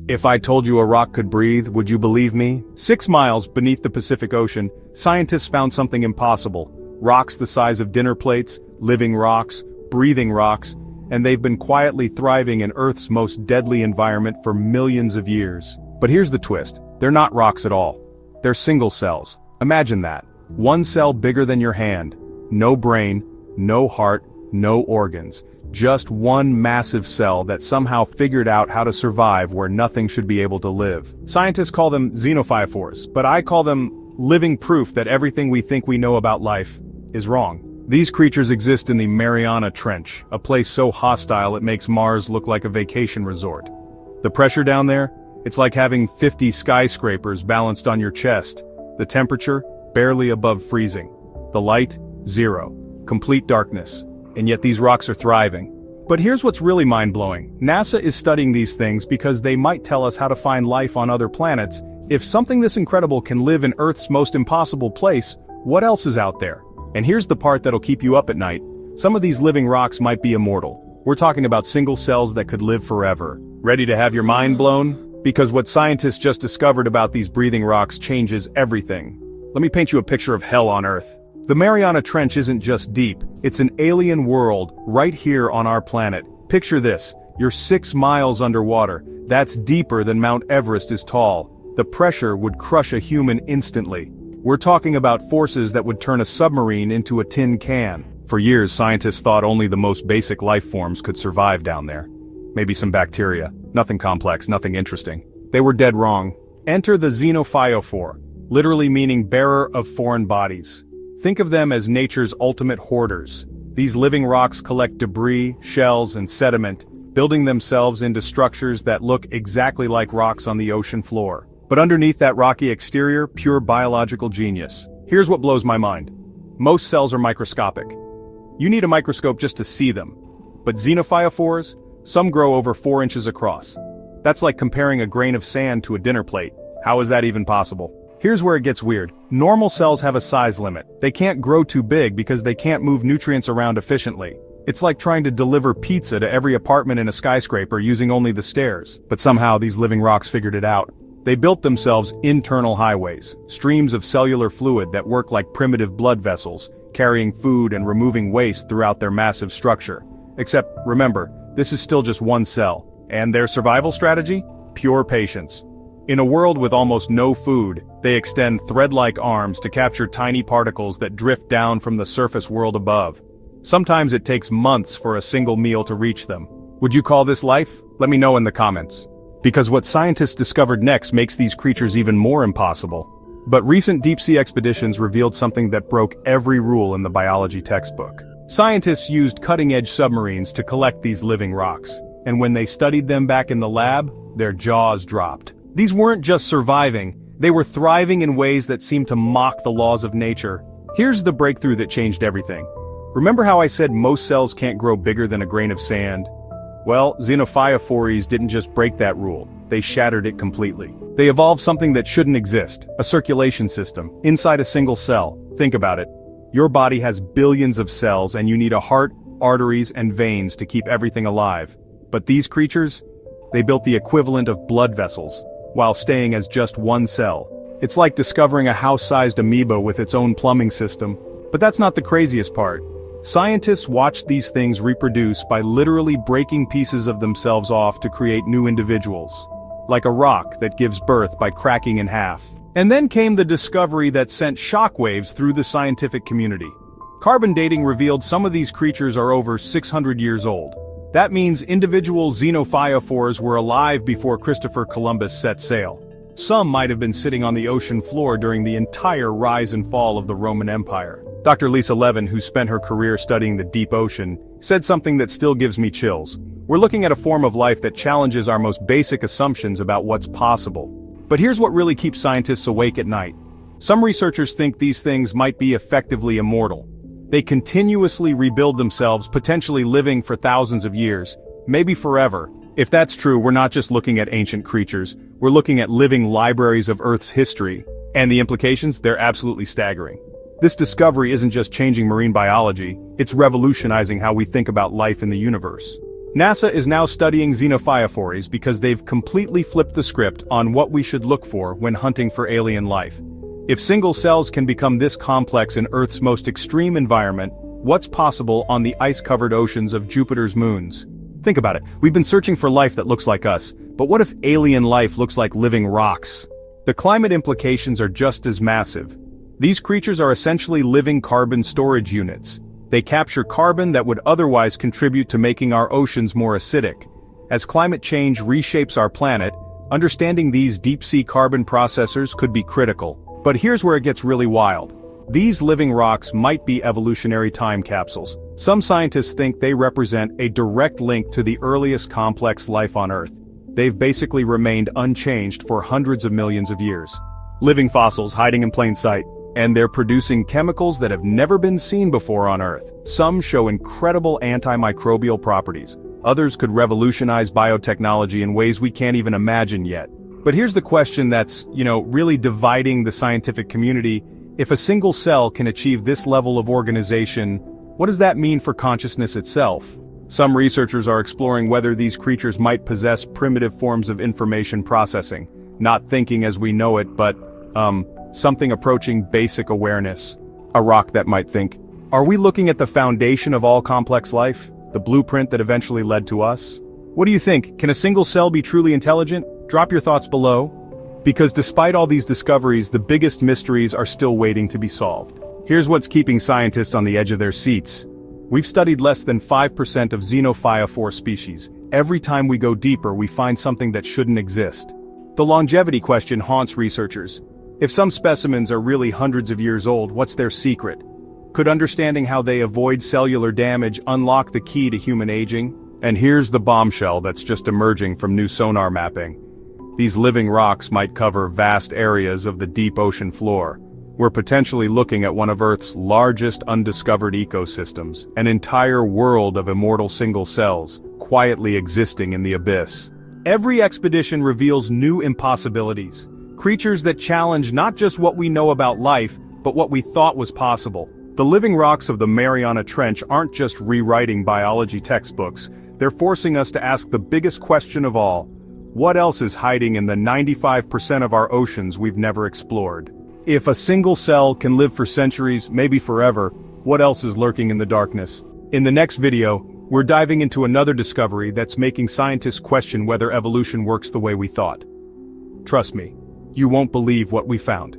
If I told you a rock could breathe, would you believe me? 6 miles beneath the Pacific Ocean, scientists found something impossible. Rocks the size of dinner plates, living rocks, breathing rocks, and they've been quietly thriving in Earth's most deadly environment for millions of years. But here's the twist. They're not rocks at all. They're single cells. Imagine that. One cell bigger than your hand. No brain, no heart, no organs. Just one massive cell that somehow figured out how to survive where nothing should be able to live. Scientists call them Xenophyophores, but I call them living proof that everything we think we know about life is wrong. These creatures exist in the Mariana Trench, a place so hostile it makes Mars look like a vacation resort. The pressure down there? It's like having 50 skyscrapers balanced on your chest. The temperature? Barely above freezing. The light? 0. Complete darkness. And yet these rocks are thriving. But here's what's really mind-blowing. NASA is studying these things because they might tell us how to find life on other planets. If something this incredible can live in Earth's most impossible place, what else is out there? And here's the part that'll keep you up at night. Some of these living rocks might be immortal. We're talking about single cells that could live forever. Ready to have your mind blown? Because what scientists just discovered about these breathing rocks changes everything. Let me paint you a picture of hell on Earth. The Mariana Trench isn't just deep, it's an alien world right here on our planet. Picture this, you're 6 miles underwater. That's deeper than Mount Everest is tall. The pressure would crush a human instantly. We're talking about forces that would turn a submarine into a tin can. For years, scientists thought only the most basic life forms could survive down there. Maybe some bacteria. Nothing complex, nothing interesting. They were dead wrong. Enter the Xenophyophore, literally meaning bearer of foreign bodies. Think of them as nature's ultimate hoarders. These living rocks collect debris, shells, and sediment, building themselves into structures that look exactly like rocks on the ocean floor. But underneath that rocky exterior, pure biological genius. Here's what blows my mind. Most cells are microscopic. You need a microscope just to see them. But Xenophyophores, some grow over 4 inches across. That's like comparing a grain of sand to a dinner plate. How is that even possible? Here's where it gets weird. Normal cells have a size limit. They can't grow too big because they can't move nutrients around efficiently. It's like trying to deliver pizza to every apartment in a skyscraper using only the stairs. But somehow these living rocks figured it out. They built themselves internal highways, streams of cellular fluid that work like primitive blood vessels, carrying food and removing waste throughout their massive structure. Except, remember, this is still just one cell. And their survival strategy? Pure patience. In a world with almost no food, they extend thread-like arms to capture tiny particles that drift down from the surface world above. Sometimes it takes months for a single meal to reach them. Would you call this life? Let me know in the comments. Because what scientists discovered next makes these creatures even more impossible. But recent deep-sea expeditions revealed something that broke every rule in the biology textbook. Scientists used cutting-edge submarines to collect these living rocks. And when they studied them back in the lab, their jaws dropped. These weren't just surviving, they were thriving in ways that seemed to mock the laws of nature. Here's the breakthrough that changed everything. Remember how I said most cells can't grow bigger than a grain of sand? Well, Xenophyophores didn't just break that rule, they shattered it completely. They evolved something that shouldn't exist, a circulation system, inside a single cell. Think about it. Your body has billions of cells and you need a heart, arteries, and veins to keep everything alive. But these creatures? They built the equivalent of blood vessels, while staying as just one cell. It's like discovering a house-sized amoeba with its own plumbing system. But that's not the craziest part. Scientists watched these things reproduce by literally breaking pieces of themselves off to create new individuals. Like a rock that gives birth by cracking in half. And then came the discovery that sent shockwaves through the scientific community. Carbon dating revealed some of these creatures are over 600 years old. That means individual Xenophyophores were alive before Christopher Columbus set sail. Some might have been sitting on the ocean floor during the entire rise and fall of the Roman Empire. Dr. Lisa Levin, who spent her career studying the deep ocean, said something that still gives me chills. We're looking at a form of life that challenges our most basic assumptions about what's possible. But here's what really keeps scientists awake at night. Some researchers think these things might be effectively immortal. They continuously rebuild themselves, potentially living for thousands of years, maybe forever. If that's true, we're not just looking at ancient creatures, we're looking at living libraries of Earth's history. And the implications, they're absolutely staggering. This discovery isn't just changing marine biology, it's revolutionizing how we think about life in the universe. NASA is now studying Xenophyophores because they've completely flipped the script on what we should look for when hunting for alien life. If single cells can become this complex in Earth's most extreme environment, what's possible on the ice-covered oceans of Jupiter's moons? Think about it, we've been searching for life that looks like us, but what if alien life looks like living rocks? The climate implications are just as massive. These creatures are essentially living carbon storage units. They capture carbon that would otherwise contribute to making our oceans more acidic. As climate change reshapes our planet, understanding these deep-sea carbon processors could be critical. But here's where it gets really wild. These living rocks might be evolutionary time capsules. Some scientists think they represent a direct link to the earliest complex life on Earth. They've basically remained unchanged for hundreds of millions of years. Living fossils hiding in plain sight. And they're producing chemicals that have never been seen before on Earth. Some show incredible antimicrobial properties. Others could revolutionize biotechnology in ways we can't even imagine yet. But here's the question that's, really dividing the scientific community. If a single cell can achieve this level of organization, what does that mean for consciousness itself? Some researchers are exploring whether these creatures might possess primitive forms of information processing. Not thinking as we know it, but, something approaching basic awareness. A rock that might think. Are we looking at the foundation of all complex life? The blueprint that eventually led to us? What do you think? Can a single cell be truly intelligent? Drop your thoughts below. Because despite all these discoveries, the biggest mysteries are still waiting to be solved. Here's what's keeping scientists on the edge of their seats. We've studied less than 5% of Xenophyophore species. Every time we go deeper, we find something that shouldn't exist. The longevity question haunts researchers. If some specimens are really hundreds of years old, what's their secret? Could understanding how they avoid cellular damage unlock the key to human aging? And here's the bombshell that's just emerging from new sonar mapping. These living rocks might cover vast areas of the deep ocean floor. We're potentially looking at one of Earth's largest undiscovered ecosystems, an entire world of immortal single cells, quietly existing in the abyss. Every expedition reveals new impossibilities. Creatures that challenge not just what we know about life, but what we thought was possible. The living rocks of the Mariana Trench aren't just rewriting biology textbooks, they're forcing us to ask the biggest question of all. What else is hiding in the 95% of our oceans we've never explored? If a single cell can live for centuries, maybe forever, what else is lurking in the darkness? In the next video, we're diving into another discovery that's making scientists question whether evolution works the way we thought. Trust me. You won't believe what we found.